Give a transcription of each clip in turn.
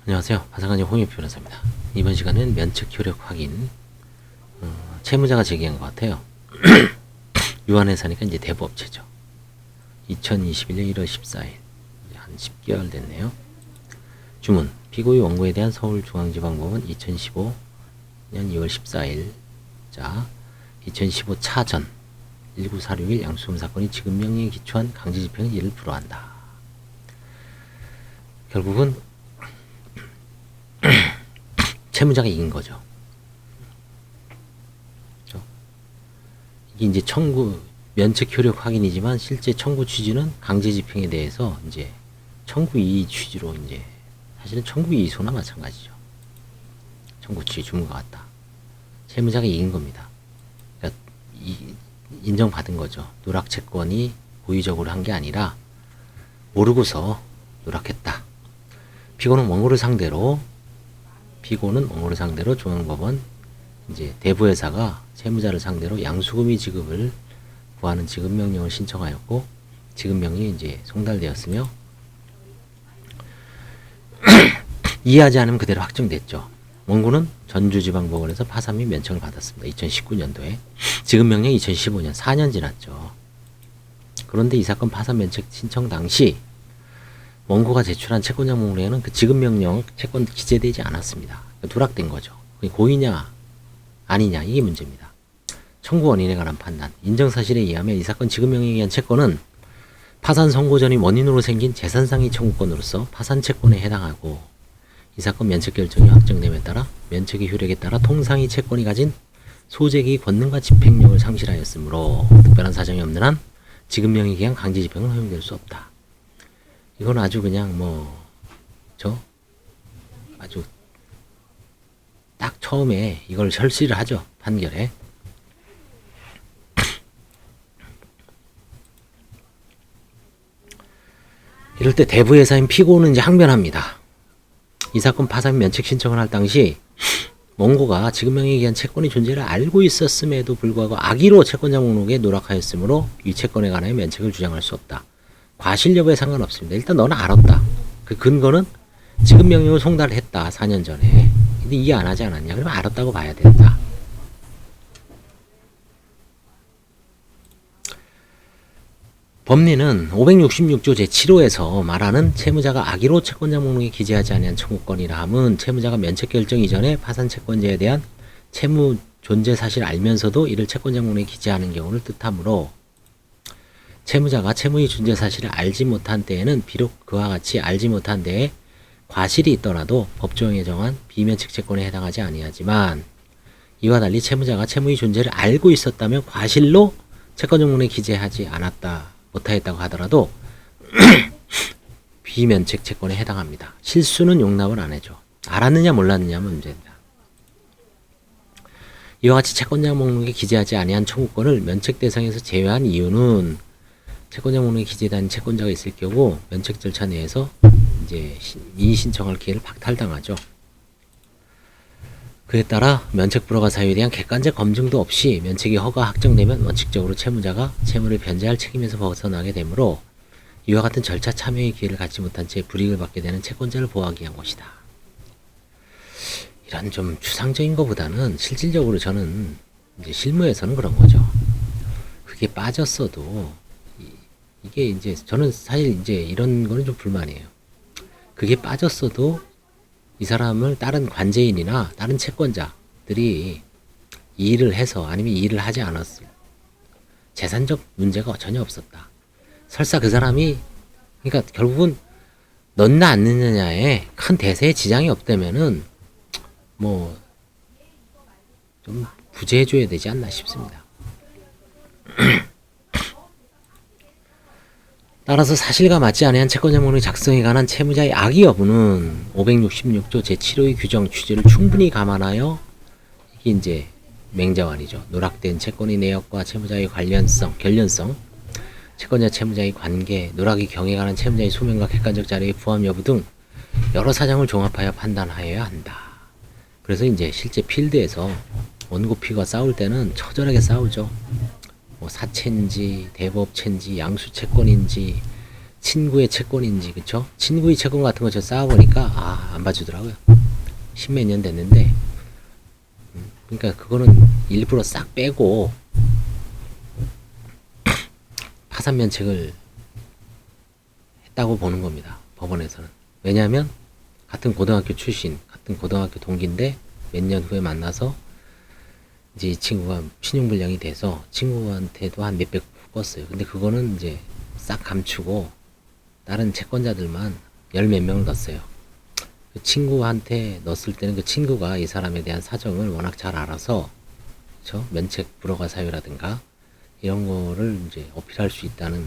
안녕하세요. 파산관계 홍익표 변호사입니다. 이번 시간은 면책 효력 확인, 채무자가 제기한 것 같아요. 유한회사니까 이제 대부업체죠. 2021년 1월 14일, 한 10개월 됐네요. 주문, 피고의 원고에 대한 서울중앙지방법원 2015년 2월 14일, 자, 2015 차전 19461 양수금 사건이 지급명령에 기초한 강제집행은 이를 불허한다. 결국은 채무자가 이긴 거죠. 그렇죠? 이게 이제 청구 면책 효력 확인이지만 실제 청구 취지는 강제 집행에 대해서 이제 청구 이의 취지로 이제 사실은 청구 이의소나 마찬가지죠. 청구 취지 주문과 같다. 채무자가 이긴 겁니다. 그러니까 인정받은 거죠. 누락 채권이 고의적으로 한 게 아니라 모르고서 누락했다. 피고는 원고를 상대로 중앙법원 이제 대부회사가 채무자를 상대로 양수금이 지급을 구하는 지급명령을 신청하였고 지급명령이 이제 송달되었으며 이해하지 않으면 그대로 확정됐죠. 원고는 전주지방법원에서 파산 및 면책을 받았습니다. 2019년도에 지급명령이 2015년 4년 지났죠. 그런데 이 사건 파산 면책 신청 당시 원고가 제출한 채권자 목록에는 그 지급명령 채권 기재되지 않았습니다. 누락된 거죠. 고의냐 아니냐 이게 문제입니다. 청구 원인에 관한 판단. 인정사실에 의하면 이 사건 지급명령에 의한 채권은 파산 선고 전이 원인으로 생긴 재산상의 청구권으로서 파산 채권에 해당하고 이 사건 면책 결정이 확정됨에 따라 면책의 효력에 따라 통상의 채권이 가진 소재의 권능과 집행력을 상실하였으므로 특별한 사정이 없는 한 지급명령에 의한 강제 집행은 허용될 수 없다. 이건 아주 그냥 아주 딱 처음에 이걸 설치를 하죠. 판결에. 이럴 때 대부회사인 피고는 이제 항변합니다. 이 사건 파산 면책 신청을 할 당시 원고가 지급명령에 의한 채권의 존재를 알고 있었음에도 불구하고 악의로 채권자 목록에 누락하였으므로 이 채권에 관하여 면책을 주장할 수 없다. 과실 여부에 상관없습니다. 일단 너는 알았다. 그 근거는 지급명령을 송달했다. 4년 전에. 근데 이해 안 하지 않았냐? 그러면 알았다고 봐야 된다. 법리는 566조 제7호에서 말하는 채무자가 악의로 채권자 목록에 기재하지 아니한 청구권이라 함은 채무자가 면책 결정 이전에 파산 채권자에 대한 채무 존재 사실을 알면서도 이를 채권자 목록에 기재하는 경우를 뜻하므로 채무자가 채무의 존재 사실을 알지 못한 때에는 비록 그와 같이 알지 못한 데에 과실이 있더라도 법조항에 정한 비면책 채권에 해당하지 아니하지만 이와 달리 채무자가 채무의 존재를 알고 있었다면 과실로 채권자 목록에 기재하지 못하였다고 하더라도 비면책 채권에 해당합니다. 실수는 용납을 안 해줘. 알았느냐 몰랐느냐면 문제입니다. 이와 같이 채권자 목록에 기재하지 아니한 청구권을 면책 대상에서 제외한 이유는 채권자 목록에 기재된 채권자가 있을 경우 면책 절차 내에서 이제 이의 신청할 기회를 박탈당하죠. 그에 따라 면책 불허가 사유에 대한 객관적 검증도 없이 면책이 허가 확정되면 원칙적으로 채무자가 채무를 변제할 책임에서 벗어나게 되므로 이와 같은 절차 참여의 기회를 갖지 못한 채 불이익을 받게 되는 채권자를 보호하기 위한 것이다. 이런 좀 추상적인 것보다는 실질적으로 저는 이제 실무에서는 그런 거죠. 그게 빠졌어도 이게 이제 저는 사실 이제 이런 거는 좀 불만이에요. 그게 빠졌어도 이 사람을 다른 관제인이나 다른 채권자들이 이의를 해서 아니면 이의를 하지 않았을 재산적 문제가 전혀 없었다. 설사 그 사람이 그러니까 결국은 넣나 안 넣느냐에 큰 대세에 지장이 없다면은 뭐 좀 구제해줘야 되지 않나 싶습니다. 따라서 사실과 맞지 아니한 채권자 목록 작성에 관한 채무자의 악의 여부는 566조 제7호의 규정 취지를 충분히 감안하여 이게 이제 맹자완이죠. 누락된 채권의 내역과 채무자의 결련성, 채권자 채무자의 관계, 누락의 경에 관한 채무자의 소명과 객관적 자료의 부합 여부 등 여러 사정을 종합하여 판단하여야 한다. 그래서 이제 실제 필드에서 원고 피고가 싸울 때는 처절하게 싸우죠. 뭐 사채인지 대부업체인지 양수채권인지 친구의 채권인지, 그쵸? 친구의 채권 같은 거 저 쌓아보니까, 안 봐주더라고요. 십몇 년 됐는데, 그러니까 그거는 일부러 싹 빼고, 파산 면책을 했다고 보는 겁니다. 법원에서는. 왜냐하면, 같은 고등학교 출신, 같은 고등학교 동기인데, 몇 년 후에 만나서, 이제 이 친구가 신용불량이 돼서, 친구한테도 한 몇백 껐어요. 근데 그거는 이제 싹 감추고, 다른 채권자들만 열 몇 명을 넣었어요. 그 친구한테 넣었을 때는 그 친구가 이 사람에 대한 사정을 워낙 잘 알아서, 그쵸? 면책 불허가 사유라든가, 이런 거를 이제 어필할 수 있다는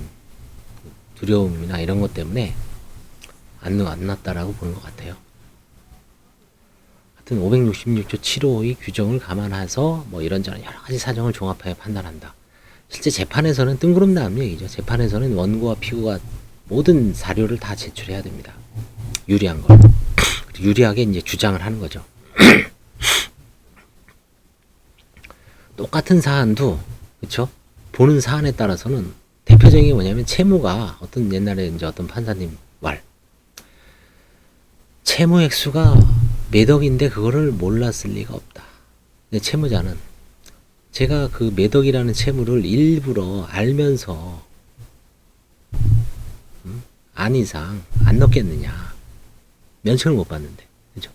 두려움이나 이런 것 때문에 안 넣었다라고 보는 것 같아요. 하여튼 566조 7호의 규정을 감안해서 뭐 이런저런 여러 가지 사정을 종합하여 판단한다. 실제 재판에서는 뜬구름 나온 얘기죠. 재판에서는 원고와 피고가 모든 사료를 다 제출해야 됩니다. 유리한 걸. 유리하게 이제 주장을 하는 거죠. 똑같은 사안도, 그쵸? 보는 사안에 따라서는 대표적인 게 뭐냐면 채무가 어떤 옛날에 이제 어떤 판사님 말. 채무 액수가 몇 억인데 그거를 몰랐을 리가 없다. 근데 채무자는 제가 그 몇 억이라는 채무를 일부러 알면서 안 이상 안 넣겠느냐. 면책을 못 받는데. 그죠?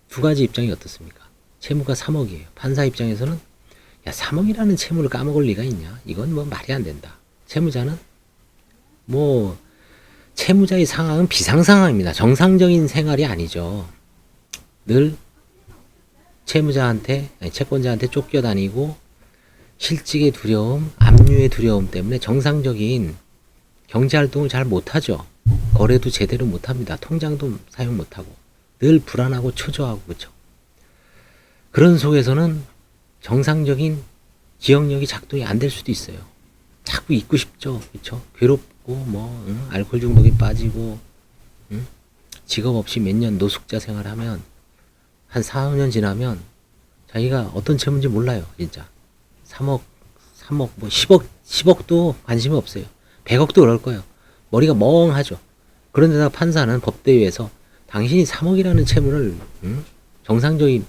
두 가지 입장이 어떻습니까? 채무가 3억이에요. 판사 입장에서는 야 3억이라는 채무를 까먹을 리가 있냐? 이건 뭐 말이 안 된다. 채무자는 뭐 채무자의 상황은 비상상황입니다. 정상적인 생활이 아니죠. 늘 채무자한테 채권자한테 쫓겨다니고 실직의 두려움, 압류의 두려움 때문에 정상적인 경제활동을 잘 못하죠. 거래도 제대로 못합니다. 통장도 사용 못하고 늘 불안하고 초조하고 그렇죠. 그런 속에서는 정상적인 기억력이 작동이 안 될 수도 있어요. 자꾸 잊고 싶죠. 그렇죠. 괴롭고 뭐 알코올 중독에 빠지고 직업 없이 몇 년 노숙자 생활하면 한 4, 5년 지나면 자기가 어떤 채무인지 몰라요. 진짜 3억 뭐 10억도 관심이 없어요. 100억도 그럴 거예요. 머리가 멍하죠. 그런데다 판사는 법대위에서 당신이 3억이라는 채무를 정상적인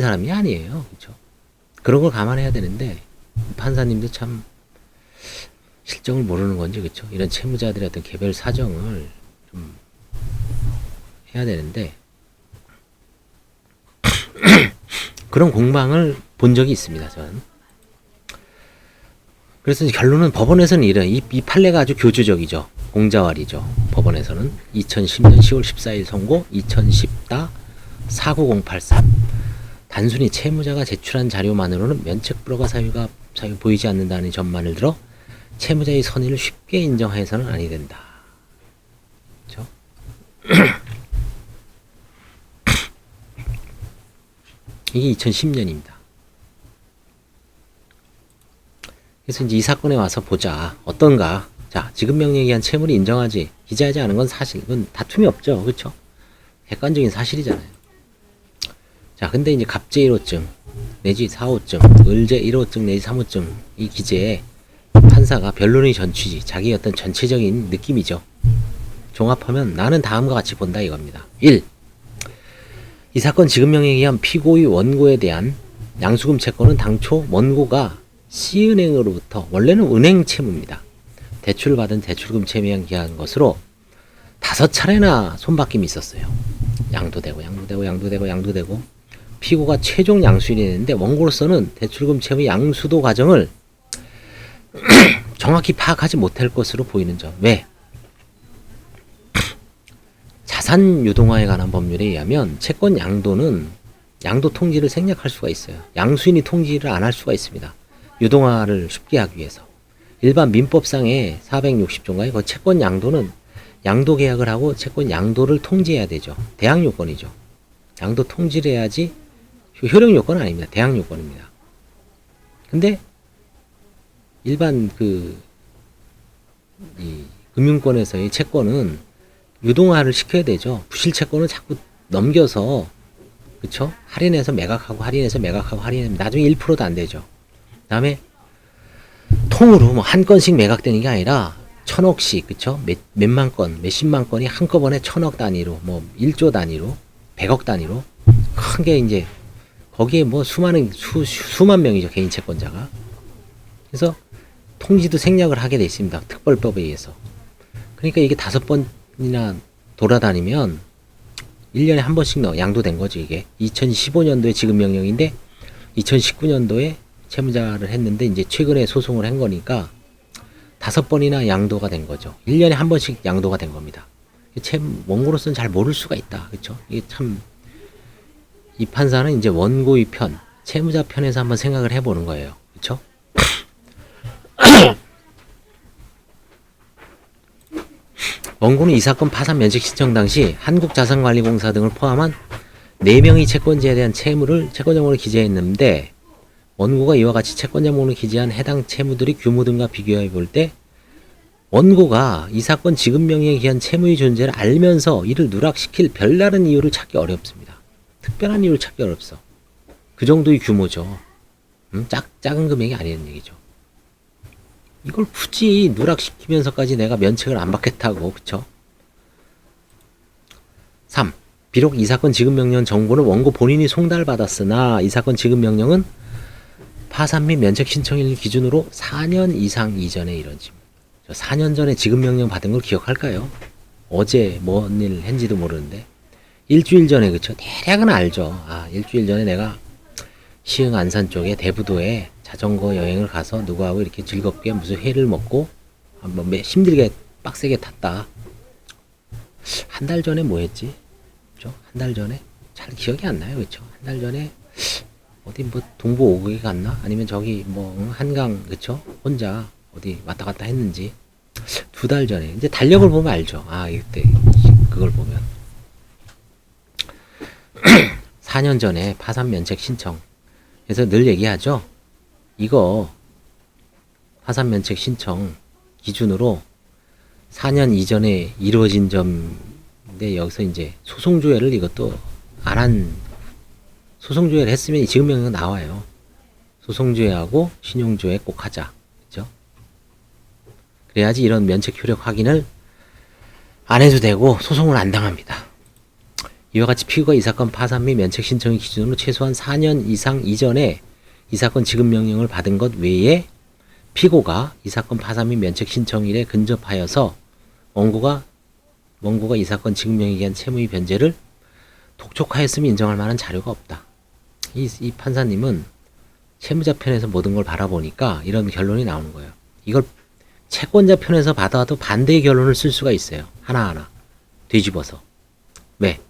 사람이 아니에요. 그렇죠? 그런 걸 감안해야 되는데 판사님도 참 실정을 모르는 건지 그렇죠? 이런 채무자들의 어떤 개별 사정을 좀 해야 되는데 그런 공방을 본 적이 있습니다. 저는. 그래서 결론은 법원에서는 이런 이 판례가 아주 교주적이죠. 공자왈이죠. 법원에서는 2010년 10월 14일 선고 2010-4908-3 단순히 채무자가 제출한 자료만으로는 면책 불허가 사유가 보이지 않는다는 전만을 들어 채무자의 선의를 쉽게 인정해서는 아니 된다. 그렇죠? 이게 2010년입니다. 그래서 이제 이 사건에 와서 보자. 어떤가? 자, 지급명령에 의한 채무를 인정하지, 기재하지 않은 건 사실, 이건 다툼이 없죠. 그렇죠? 객관적인 사실이잖아요. 자, 근데 이제 갑제 1호증, 내지 4호증, 을제 1호증 내지 3호증, 이 기재에 판사가 변론의 전취지, 자기 어떤 전체적인 느낌이죠. 종합하면 나는 다음과 같이 본다 이겁니다. 1. 이 사건 지급명령에 의한 피고의 원고에 대한 양수금 채권은 당초 원고가 C은행으로부터 원래는 은행 채무입니다. 대출을 받은 대출금 채무에 기한 것으로 5차례나 손바뀜이 있었어요. 양도되고 피고가 최종 양수인이 됐는데 원고로서는 대출금 채무 양수도 과정을 정확히 파악하지 못할 것으로 보이는 점. 왜? 자산 유동화에 관한 법률에 의하면 채권 양도는 양도 통지를 생략할 수가 있어요. 양수인이 통지를 안 할 수가 있습니다. 유동화를 쉽게 하기 위해서. 일반 민법상의 460조인가요? 그 채권 양도는 양도 계약을 하고 채권 양도를 통지해야 되죠. 대항 요건이죠. 양도 통지를 해야지 효력 요건은 아닙니다. 대항 요건입니다. 근데 일반 이 금융권에서의 채권은 유동화를 시켜야 되죠. 부실 채권은 자꾸 넘겨서 그쵸? 할인해서 매각하고 나중에 1%도 안 되죠. 그다음에 통으로 뭐 한 건씩 매각되는 게 아니라 천억씩, 그쵸? 몇만 건, 몇십만 건이 한꺼번에 천억 단위로, 뭐, 1조 단위로, 100억 단위로, 큰 게 이제, 거기에 뭐 수만 명이죠, 개인 채권자가. 그래서 통지도 생략을 하게 돼 있습니다. 특별법에 의해서. 그러니까 이게 5번이나 돌아다니면 1년에 한 번씩 양도된 거죠, 이게. 2015년도에 지급명령인데 2019년도에 채무자를 했는데 이제 최근에 소송을 한 거니까 5번이나 양도가 된 거죠. 1년에 한 번씩 양도가 된 겁니다. 원고로서는 잘 모를 수가 있다. 그쵸? 이게 참, 이 판사는 이제 원고의 편, 채무자 편에서 한번 생각을 해보는 거예요. 그쵸? 원고는 이 사건 파산 면책 신청 당시 한국자산관리공사 등을 포함한 4명의 채권자에 대한 채무를 채권자목으로 기재했는데, 원고가 이와 같이 채권자목으로 기재한 해당 채무들의 규모 등과 비교해 볼 때 원고가 이 사건 지급명령에 기한 채무의 존재를 알면서 이를 누락시킬 별다른 이유를 찾기 어렵습니다. 특별한 이유를 찾기 어렵어. 그 정도의 규모죠. 작은 금액이 아니라는 얘기죠. 이걸 굳이 누락시키면서까지 내가 면책을 안 받겠다고, 그쵸? 3. 비록 이 사건 지급명령 정보를 원고 본인이 송달받았으나 이 사건 지급명령은 파산 및 면책 신청일 기준으로 4년 이상 이전에 이런지. 4년 전에 지급명령 받은 걸 기억할까요? 어제 뭔 일 했는지도 모르는데. 일주일 전에, 그쵸? 대략은 알죠. 일주일 전에 내가 시흥 안산 쪽에 대부도에 자전거 여행을 가서 누구하고 이렇게 즐겁게 무슨 회를 먹고 한번 힘들게 빡세게 탔다. 한 달 전에 뭐 했지? 그쵸? 한 달 전에? 잘 기억이 안 나요. 그쵸? 한 달 전에 어디 뭐 동부 오국에 갔나? 아니면 저기 뭐 한강, 그쵸? 혼자 어디 왔다 갔다 했는지 2달 전에. 이제 달력을 보면 알죠. 이때 그걸 보면 4년 전에 파산 면책 신청. 그래서 늘 얘기하죠. 이거 파산 면책 신청 기준으로 4년 이전에 이루어진 점인데, 여기서 이제 소송 조회를 이것도 안 한, 소송 조회를 했으면 이 지급명령 나와요. 소송 조회하고 신용 조회 꼭 하자. 그죠? 그래야지 이런 면책 효력 확인을 안 해도 되고 소송을 안 당합니다. 이와 같이 피고가 이 사건 파산 및 면책 신청의 기준으로 최소한 4년 이상 이전에 이 사건 지급명령을 받은 것 외에 피고가 이 사건 파산 및 면책 신청일에 근접하여서 원고가 이 사건 지급명령에 의한 채무의 변제를 독촉하였음을 인정할 만한 자료가 없다. 이 판사님은 채무자 편에서 모든 걸 바라보니까 이런 결론이 나오는 거예요. 이걸 채권자 편에서 받아도 반대의 결론을 쓸 수가 있어요. 하나하나 뒤집어서. 왜?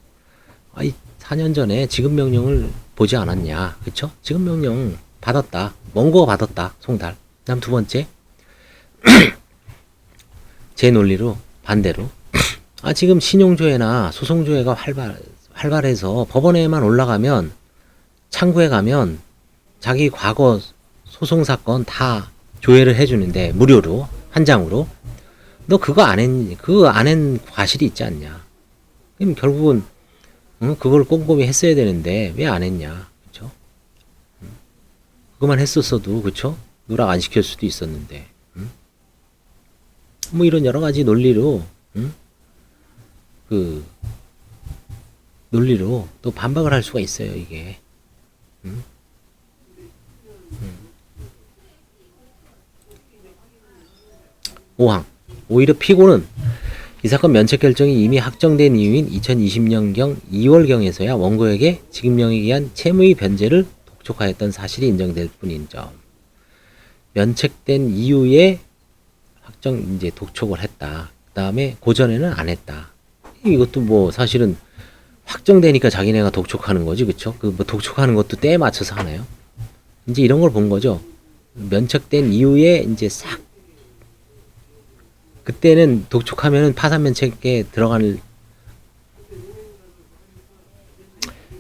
4년 전에 지급명령을 보지 않았냐. 그쵸? 지급명령 받았다. 원고가 받았다. 송달. 다음 두 번째. 제 논리로 반대로. 지금 신용조회나 소송조회가 활발해서 법원에만 올라가면, 창구에 가면 자기 과거 소송사건 다 조회를 해주는데, 무료로, 한 장으로. 너 그거 안 한 과실이 있지 않냐. 그럼 결국은 그걸 꼼꼼히 했어야 되는데 왜 안 했냐. 그쵸? 그거만 했었어도, 그쵸? 누락 안 시킬 수도 있었는데. 뭐 이런 여러 가지 논리로 논리로 또 반박을 할 수가 있어요, 이게. 5항. 오히려 피고는 이 사건 면책 결정이 이미 확정된 이유인 2020년경 2월경에서야 원고에게 지급명령에 의한 채무의 변제를 독촉하였던 사실이 인정될 뿐인 점. 면책된 이후에 이제 독촉을 했다. 그 다음에 고전에는 안 했다. 이것도 뭐 사실은 확정되니까 자기네가 독촉하는 거지, 그쵸? 뭐 독촉하는 것도 때에 맞춰서 하나요? 이제 이런 걸 본 거죠. 면책된 이후에 이제 싹, 그때는 독촉하면은 파산 면책에 들어갈,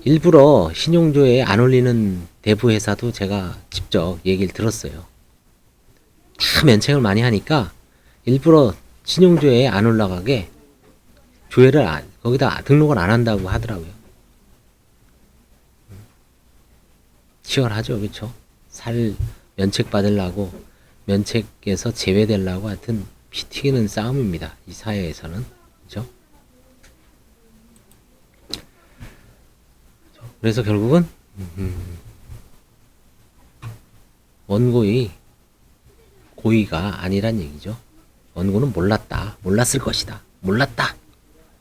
일부러 신용조회에 안 올리는 대부 회사도 제가 직접 얘기를 들었어요. 다 면책을 많이 하니까 일부러 신용조회에 안 올라가게 조회를 거기다 등록을 안 한다고 하더라고요. 치열하죠, 그쵸? 면책 받으려고, 면책에서 제외되려고 하여튼 피 튀기는 싸움입니다. 이 사회에서는. 그죠? 그래서 결국은 원고의 고의가 아니란 얘기죠. 원고는 몰랐을 것이다. 몰랐다.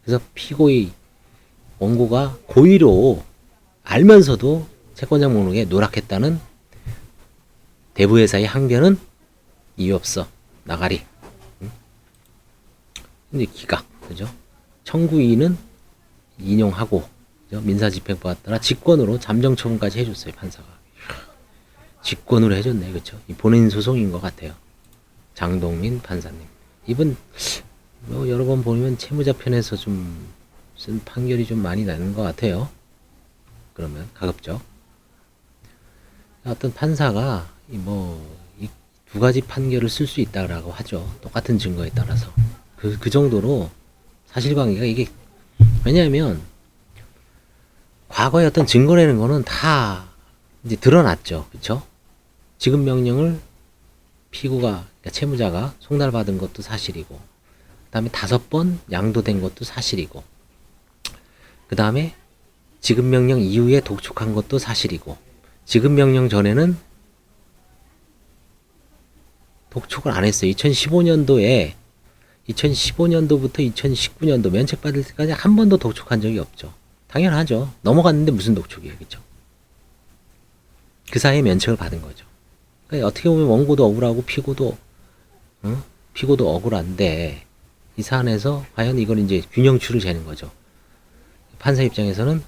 그래서 피고의 원고가 고의로 알면서도 채권자 목록에 누락했다는 대부회사의 항변은 이유 없어. 나가리. 근데 기각. 그죠? 청구인은 인용하고, 그죠? 민사집행법에 따라 직권으로 잠정처분까지 해줬어요, 판사가. 직권으로 해줬네, 그쵸? 이 본인 소송인 것 같아요. 장동민 판사님. 이분, 뭐 여러 번 보면 채무자 편에서 좀 쓴 판결이 좀 많이 나는 것 같아요. 그러면, 가급적. 어떤 판사가, 이 두 가지 판결을 쓸 수 있다라고 하죠. 똑같은 증거에 따라서. 그 정도로 사실관계가 이게, 왜냐하면, 과거의 어떤 증거라는 거는 다 이제 드러났죠. 그쵸? 지급 명령을 피고가, 그러니까 채무자가 송달받은 것도 사실이고, 그 다음에 5번 양도된 것도 사실이고, 그 다음에 지급 명령 이후에 독촉한 것도 사실이고, 지급 명령 전에는 독촉을 안 했어요. 2015년도부터 2019년도 면책 받을 때까지 한 번도 독촉한 적이 없죠. 당연하죠. 넘어갔는데 무슨 독촉이에요. 그죠? 그 사이에 면책을 받은 거죠. 그러니까 어떻게 보면 원고도 억울하고 피고도 억울한데, 이 사안에서 과연 이걸 이제 균형추를 재는 거죠. 판사 입장에서는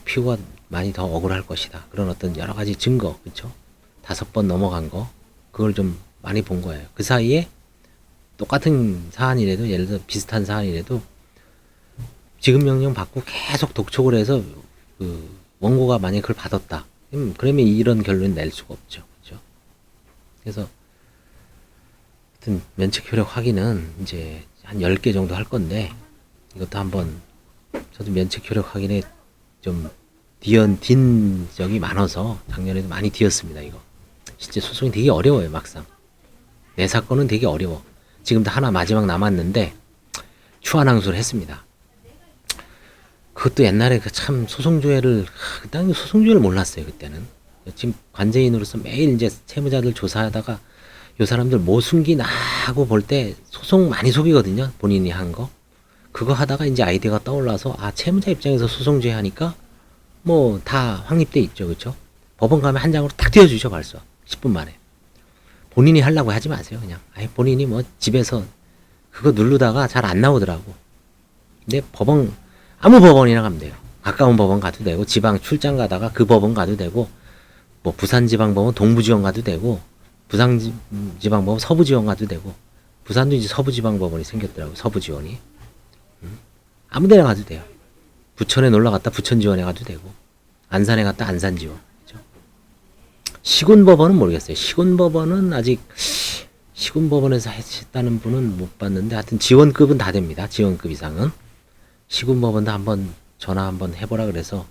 피고가 많이 더 억울할 것이다. 그런 어떤 여러 가지 증거, 그렇죠? 5번 넘어간 거, 그걸 좀 많이 본 거예요. 그 사이에 똑같은 사안이라도, 예를 들어 비슷한 사안이라도 지급 명령 받고 계속 독촉을 해서 그 원고가 만약에 그걸 받았다. 그러면 이런 결론을 낼 수가 없죠. 그렇죠? 그래서 하여튼 면책 효력 확인은 이제 한 10개 정도 할 건데, 이것도 한번 저도 면책 효력 확인에 좀 딘 적이 많아서 작년에도 많이 뒤었습니다. 이거 실제 소송이 되게 어려워요. 막상 내 사건은 되게 어려워. 지금도 하나 마지막 남았는데 추한항소를 했습니다. 그것도 옛날에 참 소송조회를, 그때는 소송조회를 몰랐어요. 그때는. 지금 관제인으로서 매일 이제 채무자들 조사하다가 요 사람들 뭐 숨기나 하고 볼 때 소송 많이 속이거든요. 본인이 한 거. 그거 하다가 이제 아이디어가 떠올라서, 채무자 입장에서 소송조회 하니까 뭐 다 확립돼 있죠. 그쵸? 법원 가면 한 장으로 딱 띄워주죠. 벌써 10분 만에. 본인이 하려고 하지 마세요. 그냥 본인이 뭐 집에서 그거 누르다가 잘 안 나오더라고. 근데 아무 법원이나 가면 돼요. 가까운 법원 가도 되고, 지방 출장 가다가 그 법원 가도 되고, 뭐 부산지방법원 동부지원 가도 되고, 부산지방법원 서부지원 가도 되고, 부산도 이제 서부지방법원이 생겼더라고. 서부지원이. 아무 데나 가도 돼요. 부천에 놀러 갔다 부천지원에 가도 되고, 안산에 갔다 안산지원. 그죠? 시군법원은 모르겠어요. 시군법원은 아직 시군법원에서 했다는 분은 못 봤는데, 하여튼 지원급은 다 됩니다. 지원급 이상은. 시군법원도 한번 전화 한번 해보라 그래서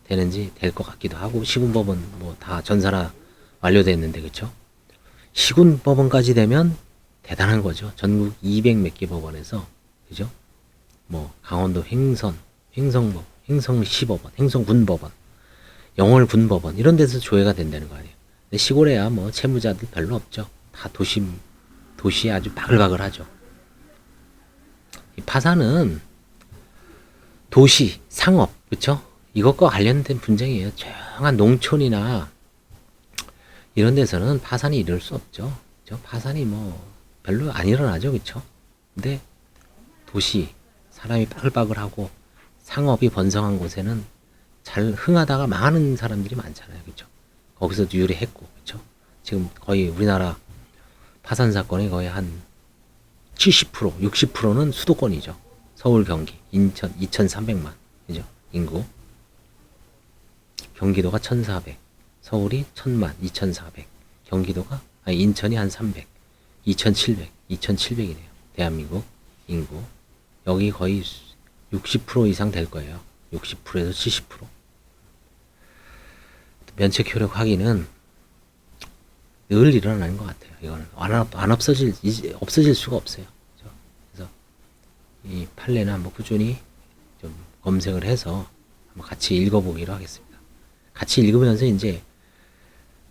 되는지 될 것 같기도 하고, 시군법원 뭐 다 전산화 완료됐는데, 그쵸? 시군법원까지 되면 대단한 거죠. 전국 200 몇 개 법원에서, 그죠? 뭐 강원도 횡성법, 횡성시법원, 횡성군법원, 영월군법원 이런 데서 조회가 된다는 거 아니에요. 근데 시골에야 뭐 채무자들 별로 없죠. 다 도시에 아주 바글바글하죠. 이 파산은 도시, 상업, 그쵸? 이것과 관련된 분쟁이에요. 조용한 농촌이나 이런 데서는 파산이 이룰 수 없죠. 그쵸? 파산이 뭐 별로 안 일어나죠. 그쵸? 근데 도시, 사람이 바글바글하고 상업이 번성한 곳에는 잘 흥하다가 망하는 사람들이 많잖아요. 그쵸? 거기서도 유리했고, 그쵸? 지금 거의 우리나라 파산 사건이 거의 한 70%, 60%는 수도권이죠. 서울, 경기, 인천 2,300만, 그죠? 인구. 경기도가 1,400, 서울이 1,000만, 2,400. 인천이 한 300, 2,700이네요. 대한민국 인구. 여기 거의 60% 이상 될 거예요. 60%에서 70%. 면책 효력 확인은 늘 일어나는 것 같아요. 이거는 안 없어질 수가 없어요. 그죠? 그래서 이 판례는 한번 꾸준히 좀 검색을 해서 한번 같이 읽어보기로 하겠습니다. 같이 읽으면서 이제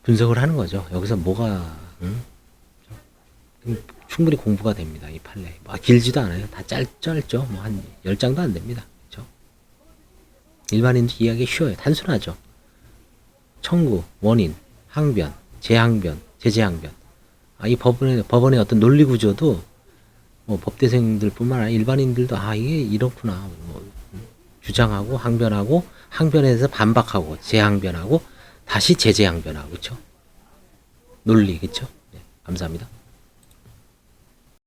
분석을 하는 거죠. 여기서 뭐가 충분히 공부가 됩니다. 이 판례. 길지도 않아요. 다 짧죠. 뭐 한 10장도 안 됩니다. 그죠? 일반인도 이해하기 쉬워요. 단순하죠. 청구, 원인, 항변, 재항변, 제재항변. 이 법원의 어떤 논리 구조도 뭐 법대생들뿐만 아니라 일반인들도 이게 이렇구나. 뭐 주장하고 항변하고 항변에서 반박하고 재항변하고 다시 제재항변하고 그렇죠? 논리 그렇죠? 네, 감사합니다.